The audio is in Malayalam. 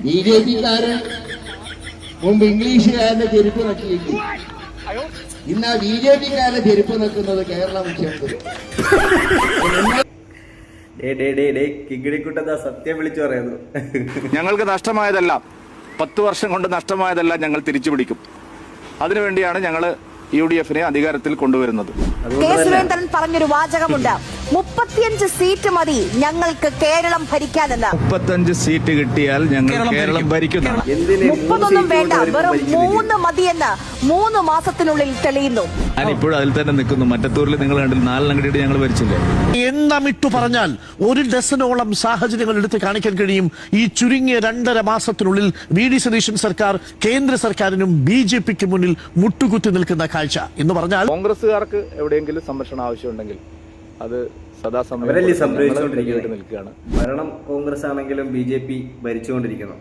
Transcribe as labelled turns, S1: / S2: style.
S1: ബിജെപിക്കാരൻ മുമ്പ് ഇംഗ്ലീഷുകാരന്റെ ചെരുപ്പ് നക്കിയെങ്കിൽ ഇന്ന് ആ ബിജെപിക്കാരന്റെ ചെരുപ്പ് നിൽക്കുന്നത് കേരള മുഖ്യമന്ത്രി.
S2: കിങ്ങിണിക്കുട്ട സത്യം വിളിച്ചു പറയുന്നു.
S3: ഞങ്ങൾക്ക് നഷ്ടമായതെല്ലാം 10 വർഷം കൊണ്ട് നഷ്ടമായതെല്ലാം ഞങ്ങൾ തിരിച്ചു പിടിക്കും. അതിനുവേണ്ടിയാണ് ഞങ്ങൾ UDF അധികാരത്തിൽ കൊണ്ടുവരുന്നത്.
S4: കെ സുരേന്ദ്രൻ പറഞ്ഞൊരു വാചകമുണ്ട്, 35 സീറ്റ് മതി ഞങ്ങൾക്ക് കേരളം ഭരിക്കാനെന്ന്.
S3: 35 സീറ്റ് കിട്ടിയാൽ ഞങ്ങൾ കേരളം ഭരിക്കുന്നു.
S4: 30 വേണ്ട, വെറും 3 മതിയെന്ന് 3 മാസത്തിനുള്ളിൽ തെളിയുന്നു.
S3: ഞാനിപ്പോഴും അതിൽ തന്നെ നിൽക്കുന്നു. മറ്റത്തൂരിൽ നിങ്ങൾ കണ്ടില്ല, 4 കിട്ടിയിട്ട് ഞങ്ങൾ ഭരിച്ചില്ലേ.
S5: എണ്ണമിട്ടു പറഞ്ഞാൽ 1 ഡസനോളം സാഹചര്യങ്ങൾ എടുത്ത് കാണിക്കാൻ കഴിയും. ഈ ചുരുങ്ങിയ 2.5 മാസത്തിനുള്ളിൽ VD സതീശൻ സർക്കാർ കേന്ദ്ര സർക്കാരിനും BJPക്ക് മുന്നിൽ മുട്ടുകുത്തി നിൽക്കുന്ന കാഴ്ച എന്ന് പറഞ്ഞാൽ,
S3: കോൺഗ്രസുകാർക്ക് എവിടെയെങ്കിലും സംരക്ഷണം ആവശ്യമുണ്ടെങ്കിൽ അത് സദാസമയം
S2: നിൽക്കുകയാണ്. ഭരണം കോൺഗ്രസ് ആണെങ്കിലും BJP ഭരിച്ചുകൊണ്ടിരിക്കുന്നു.